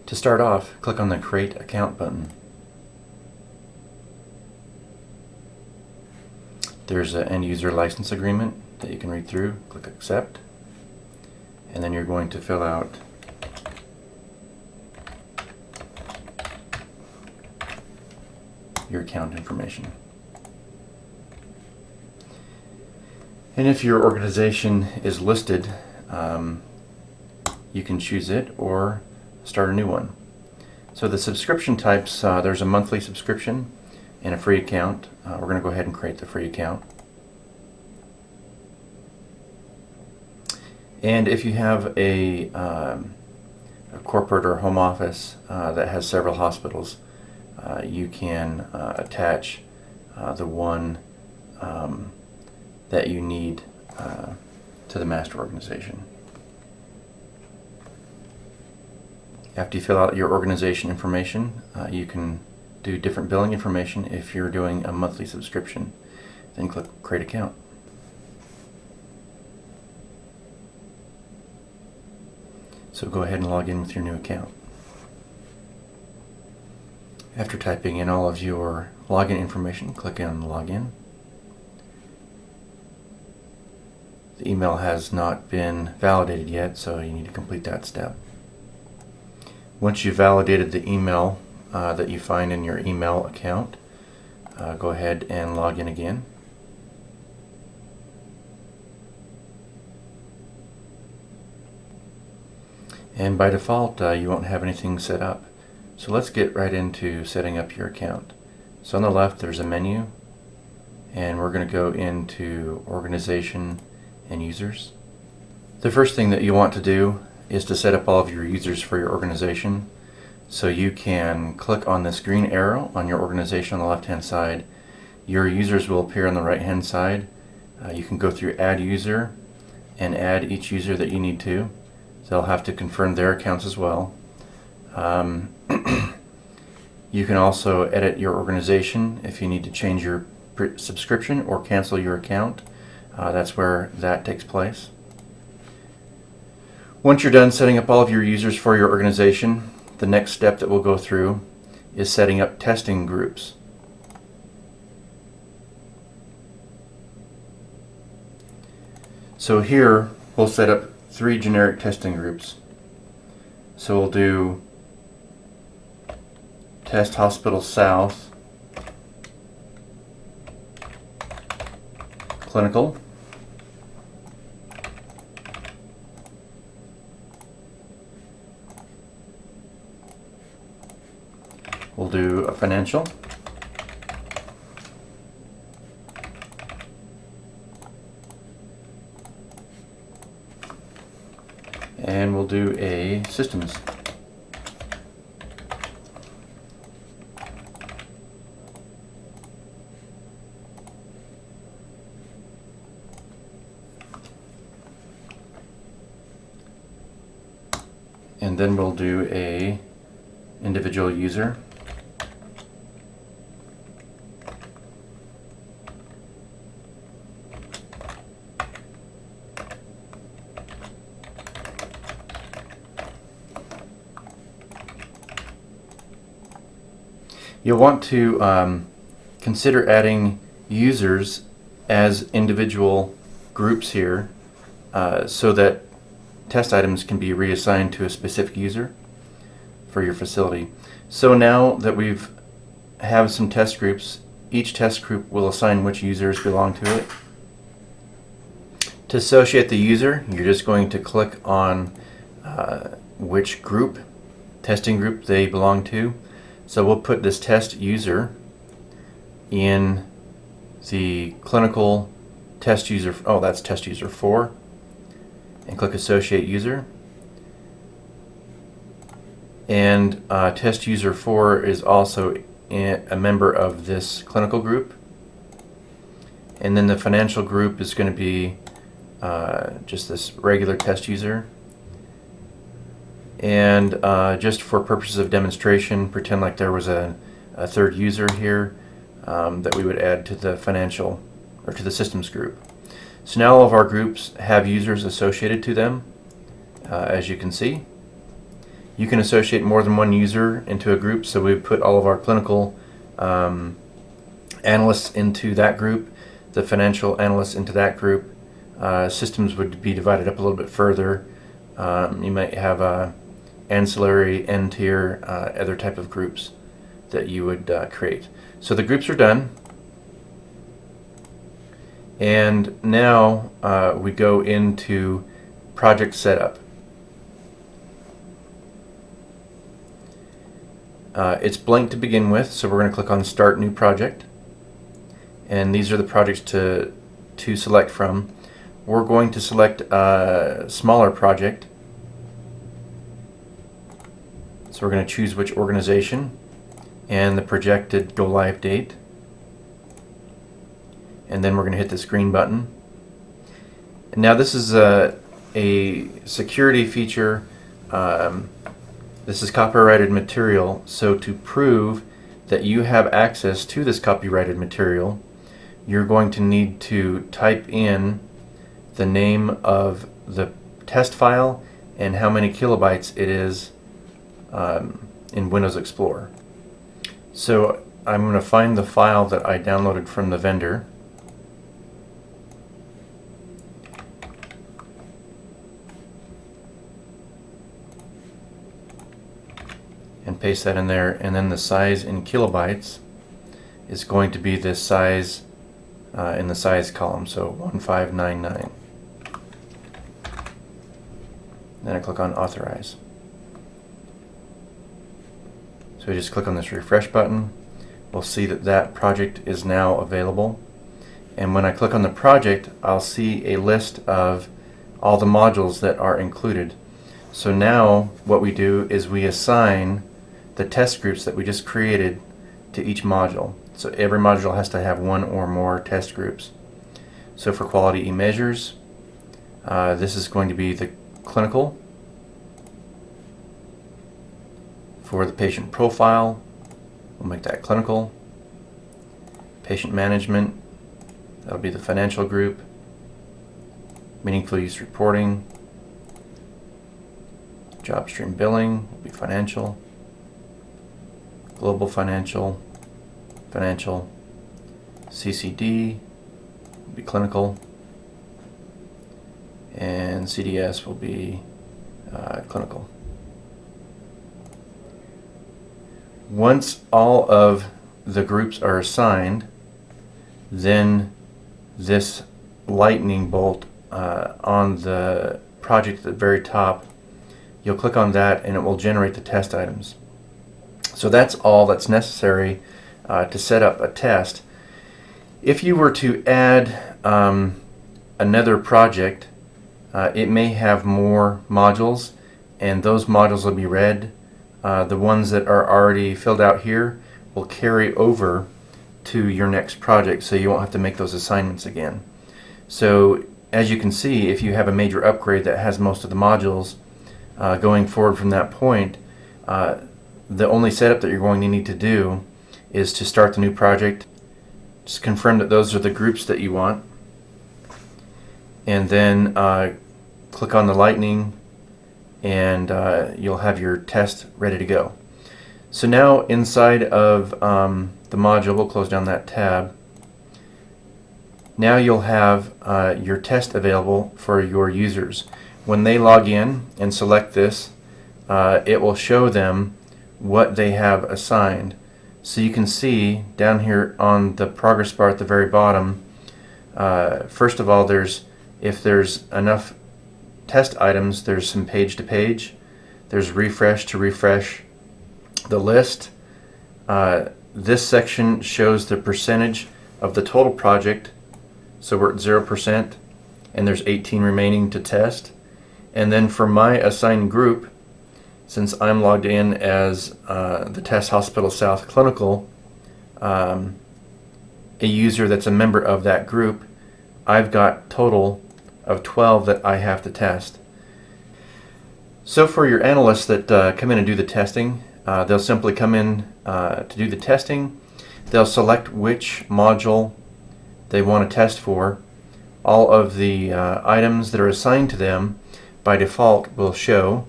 To start off, click on the Create Account button. There's an end user license agreement that you can read through. Click Accept. And then you're going to fill out your account information. And if your organization is listed, you can choose it or start a new one. So the subscription types, there's a monthly subscription and a free account. We're going to go ahead and create the free account. And if you have a corporate or home office that has several hospitals, you can attach the one that you need to the master organization. After you fill out your organization information, you can do different billing information if you're doing a monthly subscription. Then click Create Account. So go ahead and log in with your new account. After typing in all of your login information, click on Login. The email has not been validated yet, so you need to complete that step. Once you've validated the email that you find in your email account, go ahead and log in again. And by default, you won't have anything set up. So let's get right into setting up your account. So on the left, there's a menu, and we're going to go into Organization and Users. The first thing that you want to do is to set up all of your users for your organization. So you can click on this green arrow on your organization on the left-hand side. Your users will appear on the right-hand side. You can go through Add User and add each user that you need to. They'll have to confirm their accounts as well. You can also edit your organization if you need to change your subscription or cancel your account. That's where that takes place. Once you're done setting up all of your users for your organization, the next step that we'll go through is setting up testing groups. So here we'll set up 3 generic testing groups. So we'll do Test Hospital South, Clinical, we'll do a Financial, and we'll do a Systems. And then we'll do a Individual User. You'll want to consider adding users as individual groups here so that test items can be reassigned to a specific user for your facility. So now that we've have some test groups, each test group will assign which users belong to it. To associate the user, you're just going to click on which group, testing group they belong to. So we'll put this test user in the clinical test user, that's test user 4, and click Associate User. And test user 4 is also a member of this clinical group. And then the financial group is going to be just this regular test user. And just for purposes of demonstration, pretend like there was a third user here that we would add to the financial or to the systems group. So now all of our groups have users associated to them, as you can see. You can associate more than one user into a group, so we put all of our clinical analysts into that group, the financial analysts into that group. Systems would be divided up a little bit further. You might have a ancillary, end tier, other type of groups that you would create. So the groups are done. And now we go into project setup. It's blank to begin with, so we're going to click on Start New Project. And these are the projects to select from. We're going to select a smaller project. So we're going to choose which organization and the projected go live date. And then we're going to hit this green button. And now this is a security feature. This is copyrighted material, so to prove that you have access to this copyrighted material, you're going to need to type in the name of the test file and how many kilobytes it is in Windows Explorer. So I'm going to find the file that I downloaded from the vendor. And paste that in there, and then the size in kilobytes is going to be this size in the size column, so 1599. Then I click on Authorize. So I just click on this refresh button. We'll see that that project is now available. And when I click on the project, I'll see a list of all the modules that are included. So now what we do is we assign the test groups that we just created to each module. So every module has to have one or more test groups. So for quality e-measures, this is going to be the clinical. For the patient profile, we'll make that clinical. Patient management, that'll be the financial group. Meaningful use reporting. Job stream billing will be financial. Global financial, financial, CCD will be clinical, and CDS will be clinical. Once all of the groups are assigned, then this lightning bolt on the project at the very top, you'll click on that and it will generate the test items. So that's all that's necessary to set up a test. If you were to add another project, it may have more modules, and those modules will be red. The ones that are already filled out here will carry over to your next project, so you won't have to make those assignments again. So as you can see, if you have a major upgrade that has most of the modules going forward from that point, the only setup that you're going to need to do is to start the new project. Just confirm that those are the groups that you want, and then click on the lightning, and you'll have your test ready to go. So now inside of the module, we'll close down that tab. Now you'll have your test available for your users. When they log in and select this, it will show them what they have assigned. So you can see down here on the progress bar at the very bottom, first of all, if there's enough test items, there's some page to page. There's refresh to refresh the list. This section shows the percentage of the total project. So we're at 0%, and there's 18 remaining to test. And then for my assigned group, since I'm logged in as the Test Hospital South Clinical, a user that's a member of that group, I've got total of 12 that I have to test. So for your analysts that come in and do the testing, they'll simply come in to do the testing. They'll select which module they want to test for. All of the items that are assigned to them by default will show.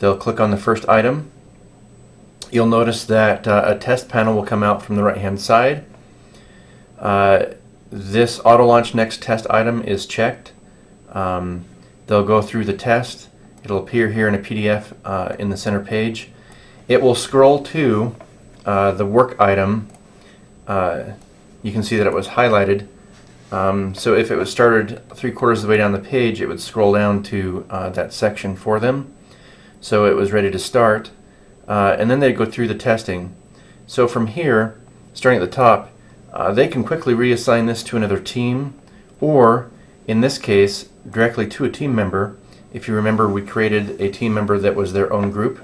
they'll click on the first item. You'll notice that a test panel will come out from the right hand side. This auto launch next test item is checked. They'll go through the test. It'll appear here in a PDF in the center page. It will scroll to the work item. You can see that it was highlighted. So if it was started 3/4 of the way down the page, it would scroll down to that section for them. So it was ready to start. And then they go through the testing. So from here, starting at the top, they can quickly reassign this to another team, or in this case, directly to a team member. If you remember, we created a team member that was their own group,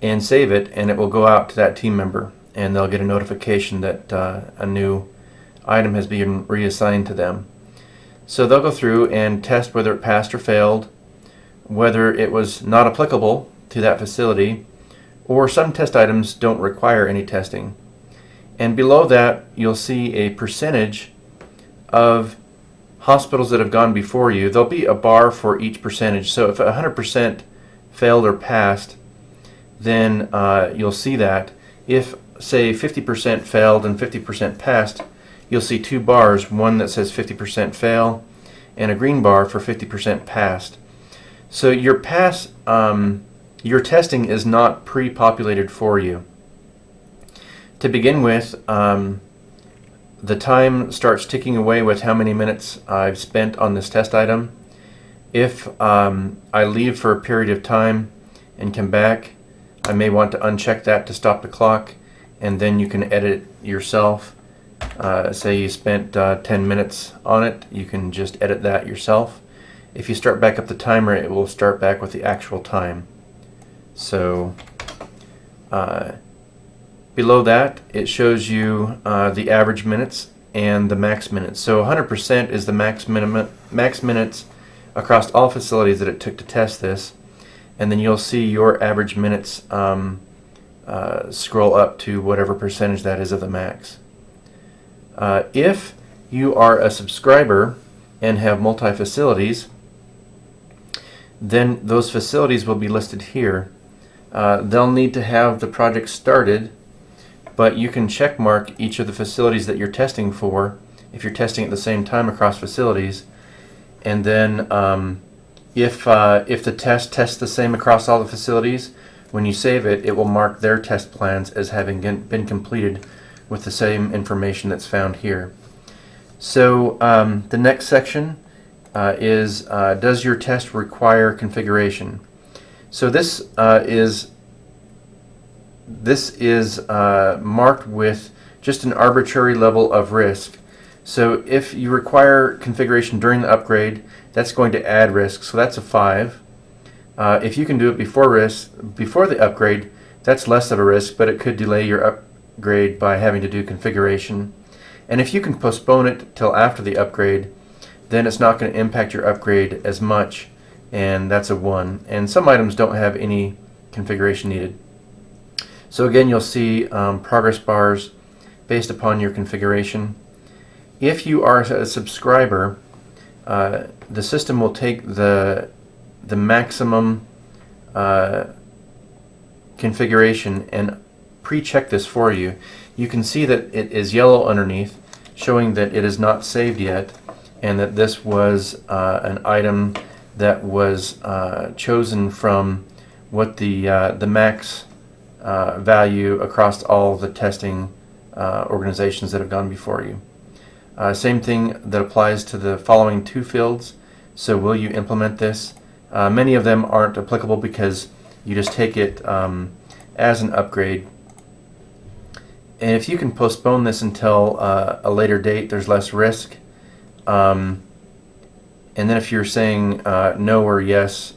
and save it, and it will go out to that team member, and they'll get a notification that a new item has been reassigned to them. So they'll go through and test whether it passed or failed, whether it was not applicable to that facility, or some test items don't require any testing. And below that, you'll see a percentage of hospitals that have gone before you. There'll be a bar for each percentage. So if 100% failed or passed, then you'll see that. If, say, 50% failed and 50% passed, you'll see two bars, one that says 50% fail and a green bar for 50% passed. So your your testing is not pre-populated for you. To begin with, the time starts ticking away with how many minutes I've spent on this test item. If I leave for a period of time and come back, I may want to uncheck that to stop the clock, and then you can edit it yourself. Say you spent 10 minutes on it, you can just edit that yourself. If you start back up the timer, it will start back with the actual time. So below that, it shows you the average minutes and the max minutes. So 100% is the max minutes across all facilities that it took to test this. And then you'll see your average minutes scroll up to whatever percentage that is of the max. If you are a subscriber and have multi-facilities, then those facilities will be listed here. They'll need to have the project started, but you can check mark each of the facilities that you're testing for if you're testing at the same time across facilities. And then if the test tests the same across all the facilities, when you save it, it will mark their test plans as having been completed with the same information that's found here. So the next section is does your test require configuration? So this is marked with just an arbitrary level of risk. So if you require configuration during the upgrade, that's going to add risk, so that's a 5. If you can do it before the upgrade, that's less of a risk, but it could delay your upgrade by having to do configuration. And if you can postpone it till after the upgrade, then it's not going to impact your upgrade as much, and that's a 1. And some items don't have any configuration needed. So again, you'll see progress bars based upon your configuration. If you are a subscriber, the system will take the maximum configuration and pre-check this for you. You can see that it is yellow underneath, showing that it is not saved yet, and that this was an item that was chosen from what the max value across all the testing organizations that have gone before you. Same thing that applies to the following 2 fields. So will you implement this? Many of them aren't applicable because you just take it as an upgrade. And if you can postpone this until a later date, there's less risk. And then if you're saying no or yes,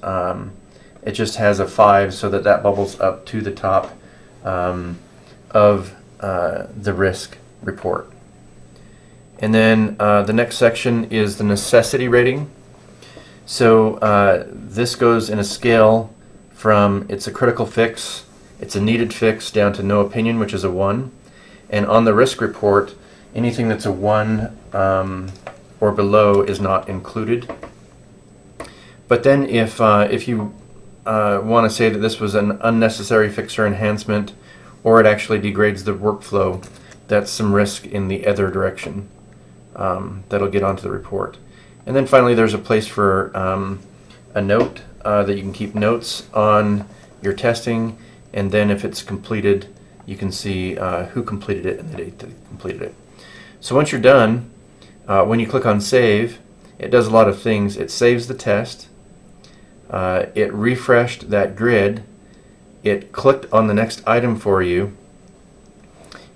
it just has a 5 so that bubbles up to the top of the risk report. And then the next section is the necessity rating. So this goes in a scale from it's a critical fix, it's a needed fix, down to no opinion, which is a 1. And on the risk report, anything that's a 1 or below is not included. But then if you want to say that this was an unnecessary fix or enhancement, or it actually degrades the workflow. That's some risk in the other direction that'll get onto the report. And then finally, there's a place for a note that you can keep notes on your testing, and then if it's completed, you can see who completed it and the date that they completed it. So once you're done, when you click on Save, it does a lot of things. It saves the test. It refreshed that grid. It clicked on the next item for you,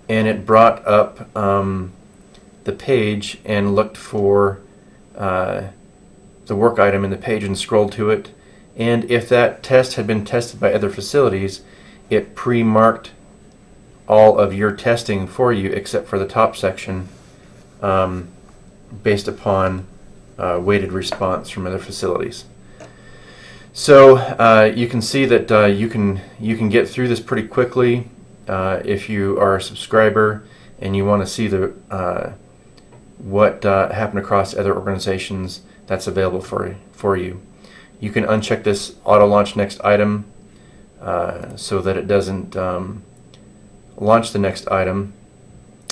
and it brought up the page and looked for the work item in the page and scrolled to it. And if that test had been tested by other facilities, it pre-marked all of your testing for you except for the top section based upon weighted response from other facilities. So you can see that you can get through this pretty quickly if you are a subscriber and you want to see the what happened across other organizations. That's available for you. You can uncheck this auto launch next item so that it doesn't launch the next item,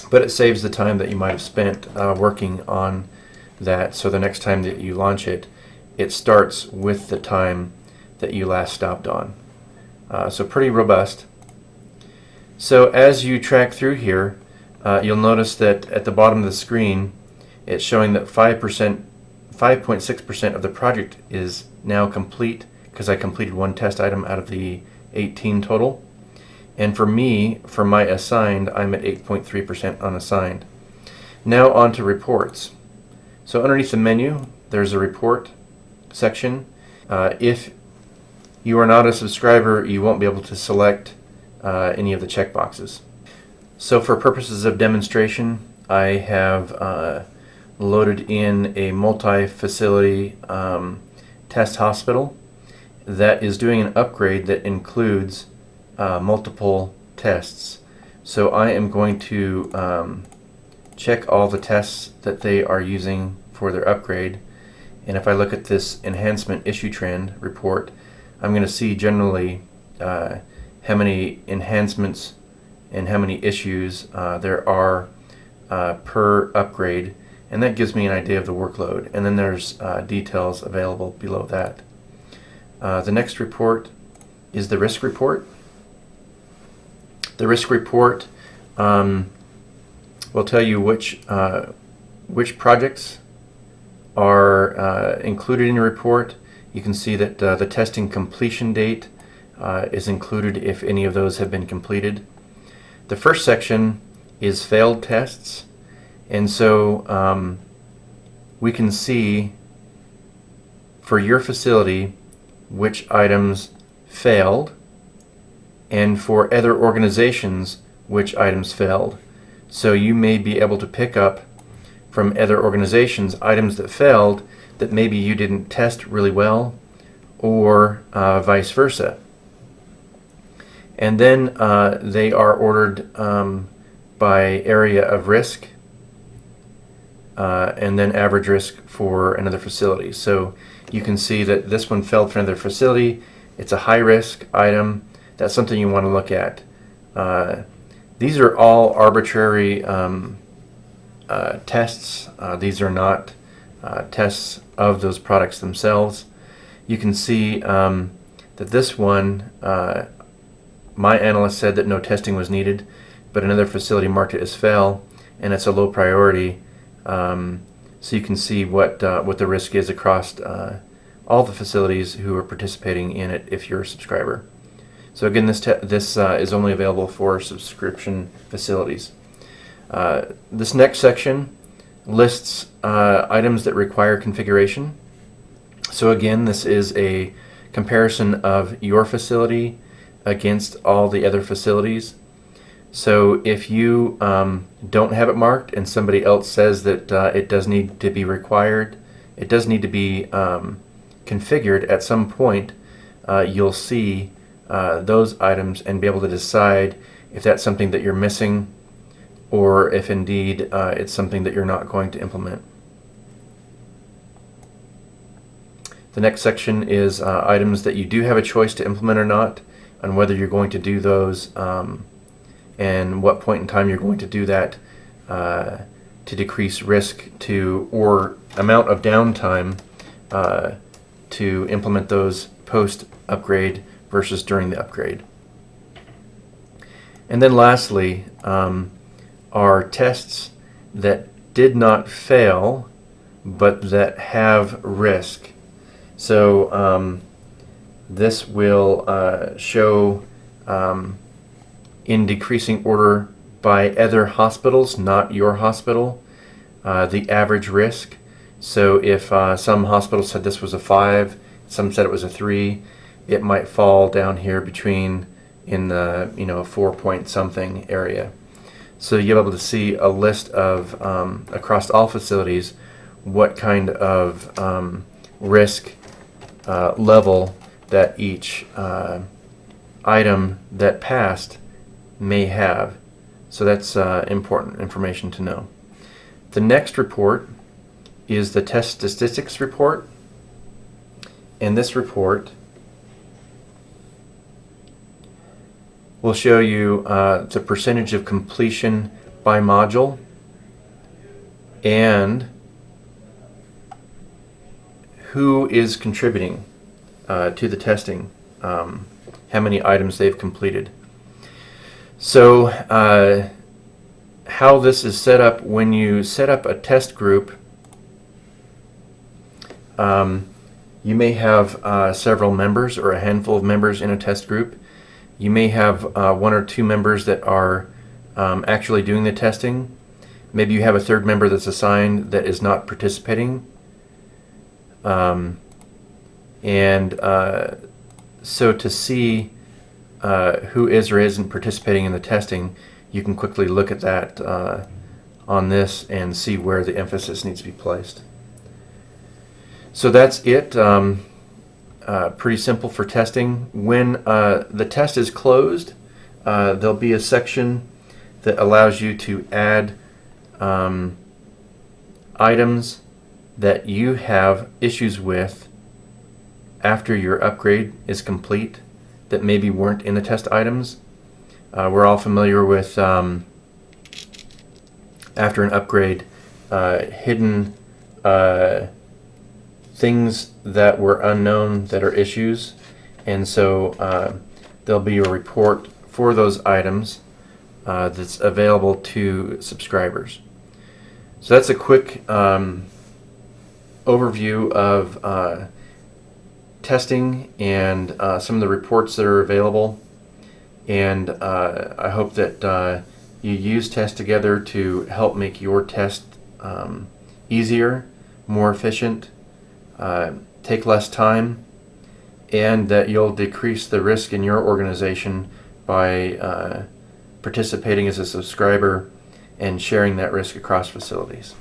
but it saves the time that you might have spent working on that. So the next time that you launch it, it starts with the time that you last stopped on. So pretty robust. So as you track through here, you'll notice that at the bottom of the screen, it's showing that 5.6% of the project is now complete because I completed one test item out of the 18 total. And for me, for my assigned, I'm at 8.3% unassigned. Now on to reports. So underneath the menu, there's a report section. If you are not a subscriber, you won't be able to select any of the checkboxes. So for purposes of demonstration, I have loaded in a multi-facility test hospital that is doing an upgrade that includes multiple tests. So I am going to check all the tests that they are using for their upgrade, and if I look at this enhancement issue trend report, I'm going to see generally how many enhancements and how many issues there are per upgrade, and that gives me an idea of the workload. And then there's details available below that. The next report is the risk report. The risk report will tell you which projects are included in your report. You can see that the testing completion date is included if any of those have been completed. The first section is failed tests, and so we can see for your facility which items failed, and for other organizations which items failed. So you may be able to pick up from other organizations items that failed that maybe you didn't test really well, or vice versa. And then they are ordered by area of risk, and then average risk for another facility. So you can see that this one failed for another facility. It's a high risk item. That's something you want to look at. These are all arbitrary tests. These are not tests of those products themselves. You can see that this one, my analyst said that no testing was needed, but another facility marked it as fail, and it's a low priority. So you can see what the risk is across all the facilities who are participating in it if you're a subscriber. So again, this is only available for subscription facilities. This next section lists items that require configuration. So again, this is a comparison of your facility against all the other facilities. So if you don't have it marked and somebody else says that it does need to be required, it does need to be configured at some point, you'll see those items and be able to decide if that's something that you're missing, or if indeed it's something that you're not going to implement. The next section is items that you do have a choice to implement or not, and whether you're going to do those and what point in time you're going to do that to decrease risk to or amount of downtime to implement those post-upgrade versus during the upgrade. And then lastly are tests that did not fail but that have risk. So this will show in decreasing order by other hospitals, not your hospital, the average risk. So if some hospitals said this was a 5, some said it was a 3, it might fall down here between in the 4 point something area. So you'll be able to see a list of across all facilities what kind of risk level that each item that passed may have. So that's important information to know. The next report is the test statistics report. And this report will show you the percentage of completion by module and who is contributing to the testing, how many items they've completed. So how this is set up: when you set up a test group, you may have several members or a handful of members in a test group. You may have 1 or 2 members that are actually doing the testing. Maybe you have a third member that's assigned that is not participating. So to see who is or isn't participating in the testing, you can quickly look at that on this and see where the emphasis needs to be placed. So that's it. Pretty simple for testing. When the test is closed, there'll be a section that allows you to add items that you have issues with after your upgrade is complete that maybe weren't in the test items. We're all familiar with after an upgrade, hidden things that were unknown that are issues, and so there'll be a report for those items that's available to subscribers. So that's a quick overview of testing and some of the reports that are available, and I hope that you use Test Together to help make your test easier, more efficient, take less time, and that you'll decrease the risk in your organization by participating as a subscriber and sharing that risk across facilities.